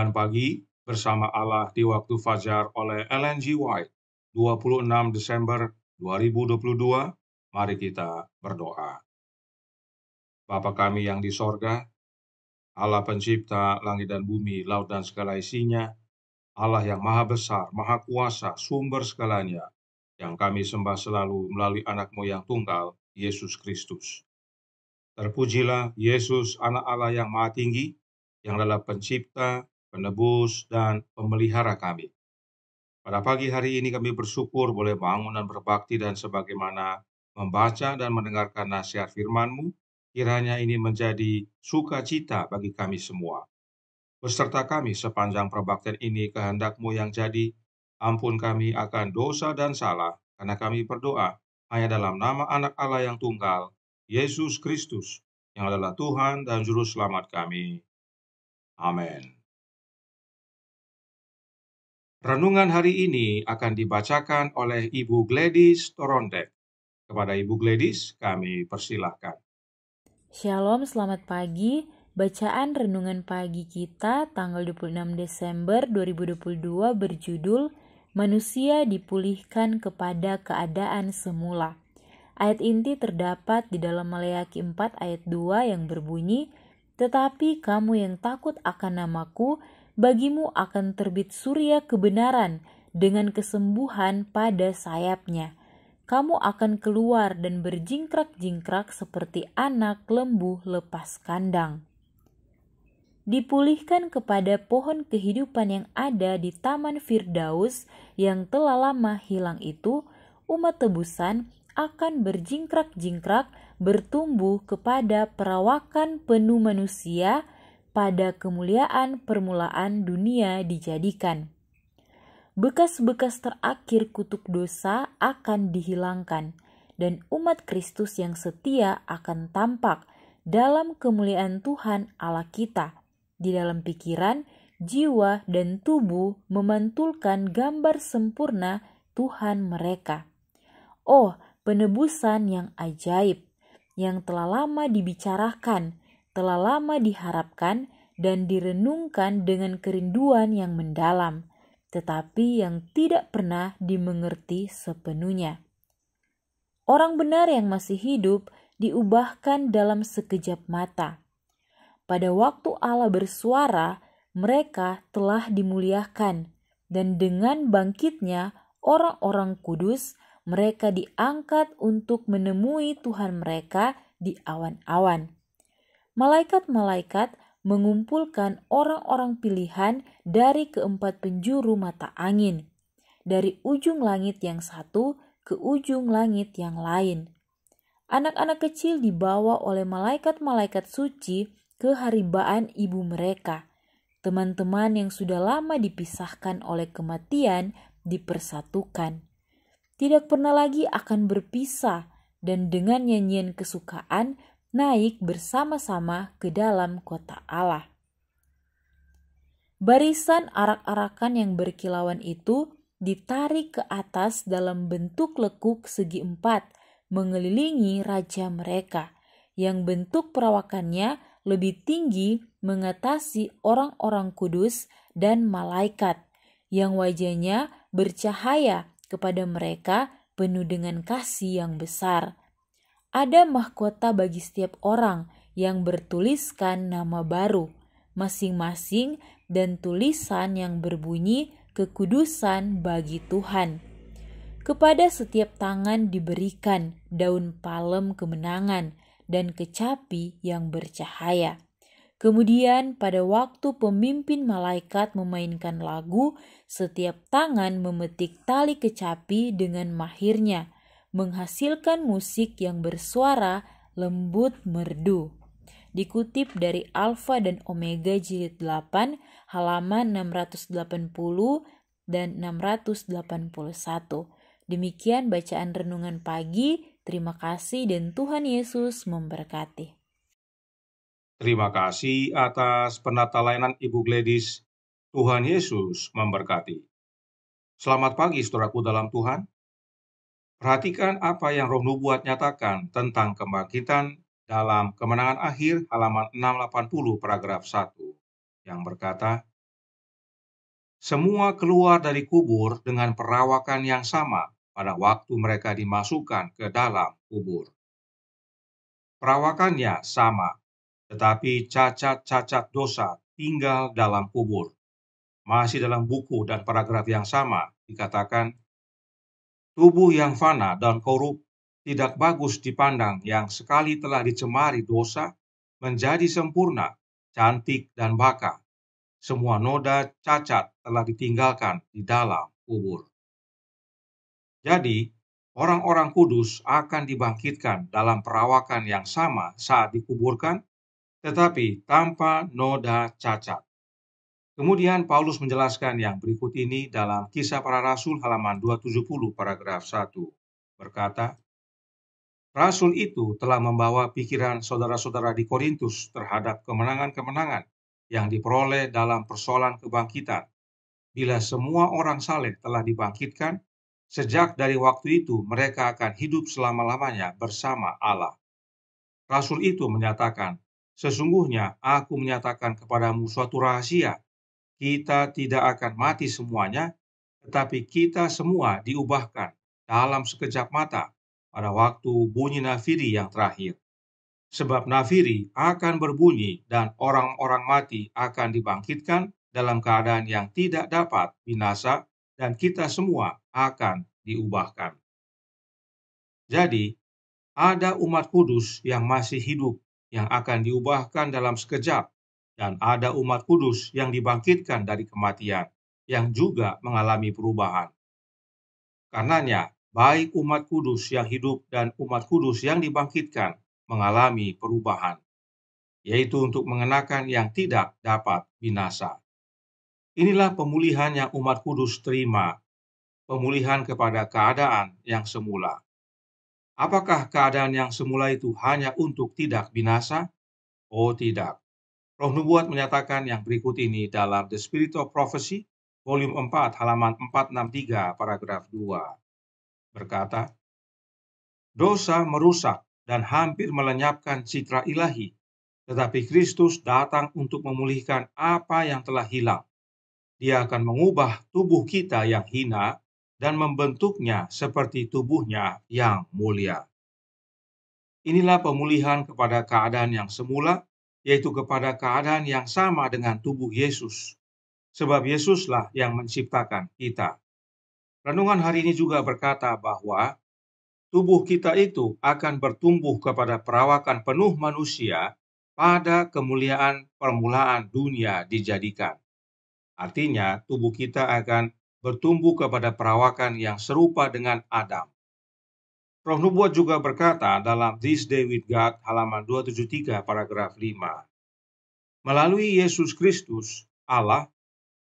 Renungan Pagi bersama Allah di waktu fajar oleh Ellen G. White, 26 Desember 2022. Mari kita berdoa. Bapa kami yang di sorga, Allah pencipta langit dan bumi, laut dan segala isinya, Allah yang maha besar, maha kuasa, sumber segalanya, yang kami sembah selalu melalui anak-Mu yang tunggal, Yesus Kristus. Terpujilah Yesus, anak Allah yang maha tinggi, yang adalah pencipta, penebus, dan pemelihara kami. Pada pagi hari ini kami bersyukur boleh bangun dan berbakti dan sebagaimana membaca dan mendengarkan nasihat firman-Mu, kiranya ini menjadi sukacita bagi kami semua. Beserta kami sepanjang perbaktian ini kehendak-Mu yang jadi, ampun kami akan dosa dan salah, karena kami berdoa hanya dalam nama anak Allah yang tunggal, Yesus Kristus, yang adalah Tuhan dan Juru Selamat kami. Amin. Renungan hari ini akan dibacakan oleh Ibu Gladys Torondek. Kepada Ibu Gladys, kami persilahkan. Shalom, selamat pagi. Bacaan renungan pagi kita tanggal 26 Desember 2022 berjudul Manusia dipulihkan kepada keadaan semula. Ayat inti terdapat di dalam Maleakhi 4 ayat 2 yang berbunyi, "Tetapi kamu yang takut akan namaku, bagimu akan terbit surya kebenaran dengan kesembuhan pada sayapnya. Kamu akan keluar dan berjingkrak-jingkrak seperti anak lembu lepas kandang." Dipulihkan kepada pohon kehidupan yang ada di Taman Firdaus yang telah lama hilang itu, umat tebusan akan berjingkrak-jingkrak bertumbuh kepada perawakan penuh manusia pada kemuliaan permulaan dunia dijadikan. Bekas-bekas terakhir kutuk dosa akan dihilangkan, dan umat Kristus yang setia akan tampak dalam kemuliaan Tuhan Allah kita. Di dalam pikiran, jiwa, dan tubuh memantulkan gambar sempurna Tuhan mereka. Oh, penebusan yang ajaib, yang telah lama dibicarakan, telah lama diharapkan, dan direnungkan dengan kerinduan yang mendalam, tetapi yang tidak pernah dimengerti sepenuhnya. Orang benar yang masih hidup diubahkan dalam sekejap mata. Pada waktu Allah bersuara, mereka telah dimuliakan, dan dengan bangkitnya orang-orang kudus, mereka diangkat untuk menemui Tuhan mereka di awan-awan. Malaikat-malaikat mengumpulkan orang-orang pilihan dari keempat penjuru mata angin, dari ujung langit yang satu ke ujung langit yang lain. Anak-anak kecil dibawa oleh malaikat-malaikat suci ke haribaan ibu mereka. Teman-teman yang sudah lama dipisahkan oleh kematian dipersatukan. Tidak pernah lagi akan berpisah, dan dengan nyanyian kesukaan naik bersama-sama ke dalam kota Allah. Barisan arak-arakan yang berkilauan itu ditarik ke atas dalam bentuk lekuk segi empat, mengelilingi raja mereka, yang bentuk perawakannya lebih tinggi mengatasi orang-orang kudus dan malaikat, yang wajahnya bercahaya kepada mereka penuh dengan kasih yang besar. Ada mahkota bagi setiap orang yang bertuliskan nama baru, masing-masing, dan tulisan yang berbunyi kekudusan bagi Tuhan. Kepada setiap tangan diberikan daun palem kemenangan dan kecapi yang bercahaya. Kemudian pada waktu pemimpin malaikat memainkan lagu, setiap tangan memetik tali kecapi dengan mahirnya, menghasilkan musik yang bersuara lembut merdu. Dikutip dari Alfa dan Omega jilid 8 halaman 680 dan 681. Demikian bacaan renungan pagi. Terima kasih dan Tuhan Yesus memberkati. Terima kasih atas penata layanan Ibu Gladys. Tuhan Yesus memberkati. Selamat pagi saudaraku dalam Tuhan. Perhatikan apa yang Roh Nubuat nyatakan tentang kebangkitan dalam Kemenangan Akhir halaman 680 paragraf 1 yang berkata, Semua keluar dari kubur dengan perawakan yang sama pada waktu mereka dimasukkan ke dalam kubur. Perawakannya sama, tetapi cacat-cacat dosa tinggal dalam kubur. Masih dalam buku dan paragraf yang sama dikatakan, tubuh yang fana dan korup tidak bagus dipandang yang sekali telah dicemari dosa menjadi sempurna, cantik dan baka. Semua noda cacat telah ditinggalkan di dalam kubur. Jadi, orang-orang kudus akan dibangkitkan dalam perawakan yang sama saat dikuburkan, tetapi tanpa noda cacat. Kemudian Paulus menjelaskan yang berikut ini dalam Kisah Para Rasul halaman 270 paragraf 1. Berkata, Rasul itu telah membawa pikiran saudara-saudara di Korintus terhadap kemenangan-kemenangan yang diperoleh dalam persoalan kebangkitan. Bila semua orang saleh telah dibangkitkan, sejak dari waktu itu mereka akan hidup selama-lamanya bersama Allah. Rasul itu menyatakan, sesungguhnya aku menyatakan kepadamu suatu rahasia, kita tidak akan mati semuanya, tetapi kita semua diubahkan dalam sekejap mata pada waktu bunyi nafiri yang terakhir. Sebab nafiri akan berbunyi dan orang-orang mati akan dibangkitkan dalam keadaan yang tidak dapat binasa dan kita semua akan diubahkan. Jadi, ada umat kudus yang masih hidup yang akan diubahkan dalam sekejap dan ada umat kudus yang dibangkitkan dari kematian yang juga mengalami perubahan. Karenanya, baik umat kudus yang hidup dan umat kudus yang dibangkitkan mengalami perubahan, yaitu untuk mengenakan yang tidak dapat binasa. Inilah pemulihan yang umat kudus terima, pemulihan kepada keadaan yang semula. Apakah keadaan yang semula itu hanya untuk tidak binasa? Oh tidak. Roh Nubuat menyatakan yang berikut ini dalam The Spirit of Prophecy, volume 4, halaman 463, paragraf 2. Berkata, dosa merusak dan hampir melenyapkan citra ilahi, tetapi Kristus datang untuk memulihkan apa yang telah hilang. Dia akan mengubah tubuh kita yang hina dan membentuknya seperti tubuhnya yang mulia. Inilah pemulihan kepada keadaan yang semula, yaitu kepada keadaan yang sama dengan tubuh Yesus. Sebab Yesuslah yang menciptakan kita. Renungan hari ini juga berkata bahwa tubuh kita itu akan bertumbuh kepada perawakan penuh manusia pada kemuliaan permulaan dunia dijadikan. Artinya, tubuh kita akan bertumbuh kepada perawakan yang serupa dengan Adam. Roh Nubuat juga berkata dalam This Day with God halaman 273 paragraf 5. Melalui Yesus Kristus, Allah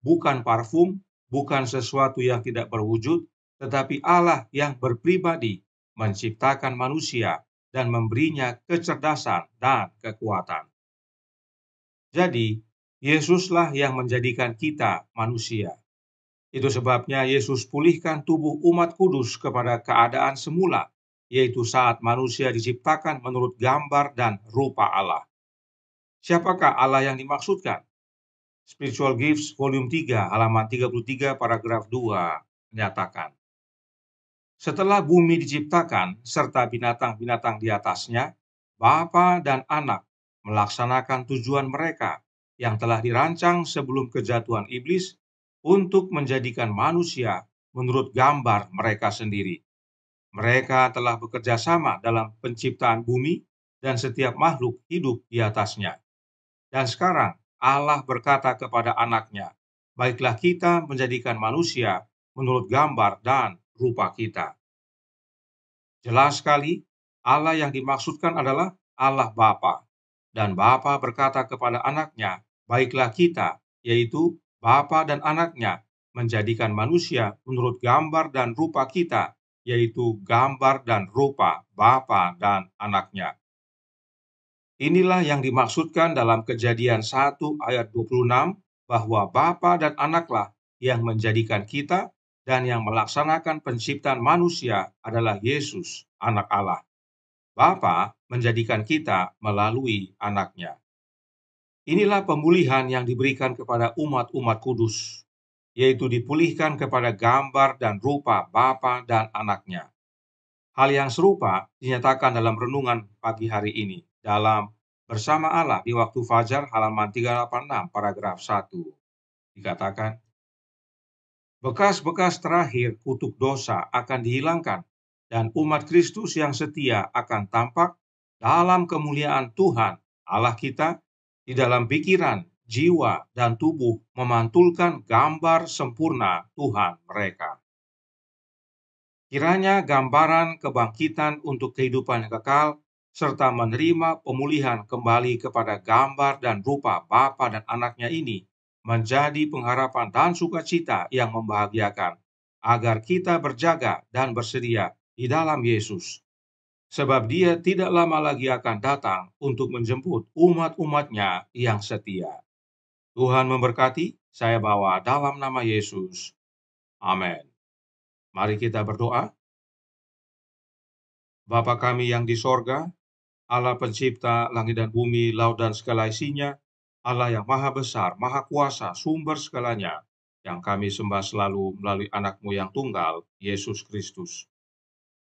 bukan parfum, bukan sesuatu yang tidak berwujud, tetapi Allah yang berpribadi menciptakan manusia dan memberinya kecerdasan dan kekuatan. Jadi, Yesuslah yang menjadikan kita manusia. Itu sebabnya Yesus pulihkan tubuh umat kudus kepada keadaan semula, yaitu saat manusia diciptakan menurut gambar dan rupa Allah. Siapakah Allah yang dimaksudkan? Spiritual Gifts volume 3 halaman 33 paragraf 2 menyatakan, setelah bumi diciptakan serta binatang-binatang di atasnya, Bapa dan Anak melaksanakan tujuan mereka yang telah dirancang sebelum kejatuhan iblis untuk menjadikan manusia menurut gambar mereka sendiri. Mereka telah bekerja sama dalam penciptaan bumi dan setiap makhluk hidup di atasnya. Dan sekarang Allah berkata kepada anaknya, baiklah kita menjadikan manusia menurut gambar dan rupa kita. Jelas sekali, Allah yang dimaksudkan adalah Allah Bapa. Dan Bapa berkata kepada anaknya, baiklah kita, yaitu Bapa dan anaknya, menjadikan manusia menurut gambar dan rupa kita, yaitu gambar dan rupa Bapa dan anaknya. Inilah yang dimaksudkan dalam Kejadian 1 ayat 26 bahwa Bapa dan Anaklah yang menjadikan kita dan yang melaksanakan penciptaan manusia adalah Yesus, Anak Allah. Bapa menjadikan kita melalui Anaknya. Inilah pemulihan yang diberikan kepada umat-umat kudus, yaitu dipulihkan kepada gambar dan rupa Bapa dan Anaknya. Hal yang serupa dinyatakan dalam renungan pagi hari ini dalam Bersama Allah di waktu fajar halaman 386 paragraf 1. Dikatakan, bekas-bekas terakhir kutuk dosa akan dihilangkan dan umat Kristus yang setia akan tampak dalam kemuliaan Tuhan Allah kita di dalam pikiran, jiwa, dan tubuh memantulkan gambar sempurna Tuhan mereka. Kiranya gambaran kebangkitan untuk kehidupan yang kekal serta menerima pemulihan kembali kepada gambar dan rupa Bapa dan Anaknya ini menjadi pengharapan dan sukacita yang membahagiakan, agar kita berjaga dan bersedia di dalam Yesus. Sebab Dia tidak lama lagi akan datang untuk menjemput umat-umatnya yang setia. Tuhan memberkati, saya bawa dalam nama Yesus. Amin. Mari kita berdoa. Bapa kami yang di sorga, Allah pencipta langit dan bumi, laut dan segala isinya, Allah yang maha besar, maha kuasa, sumber segalanya, yang kami sembah selalu melalui anak-Mu yang tunggal, Yesus Kristus.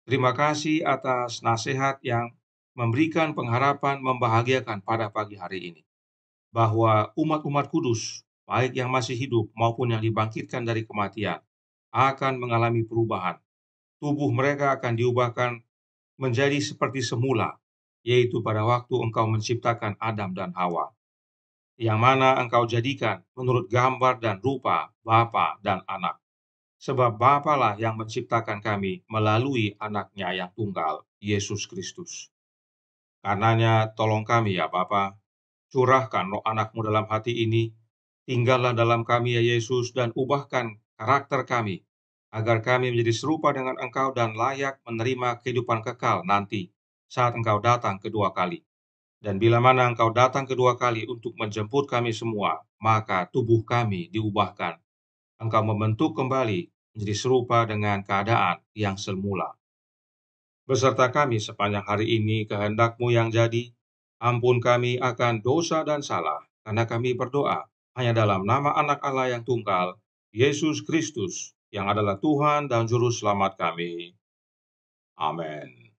Terima kasih atas nasihat yang memberikan pengharapan membahagiakan pada pagi hari ini, bahwa umat-umat kudus, baik yang masih hidup maupun yang dibangkitkan dari kematian, akan mengalami perubahan. Tubuh mereka akan diubahkan menjadi seperti semula, yaitu pada waktu Engkau menciptakan Adam dan Hawa, yang mana Engkau jadikan menurut gambar dan rupa Bapa dan Anak. Sebab Bapalah yang menciptakan kami melalui Anaknya yang tunggal, Yesus Kristus. Karenanya, tolong kami ya Bapa, curahkan roh Anak-Mu dalam hati ini, tinggallah dalam kami ya Yesus, dan ubahkan karakter kami, agar kami menjadi serupa dengan Engkau dan layak menerima kehidupan kekal nanti, saat Engkau datang kedua kali. Dan bila mana Engkau datang kedua kali untuk menjemput kami semua, maka tubuh kami diubahkan. Engkau membentuk kembali menjadi serupa dengan keadaan yang semula. Beserta kami sepanjang hari ini kehendak-Mu yang jadi, ampun kami akan dosa dan salah, karena kami berdoa hanya dalam nama Anak Allah yang tunggal, Yesus Kristus, yang adalah Tuhan dan Juru Selamat kami. Amin.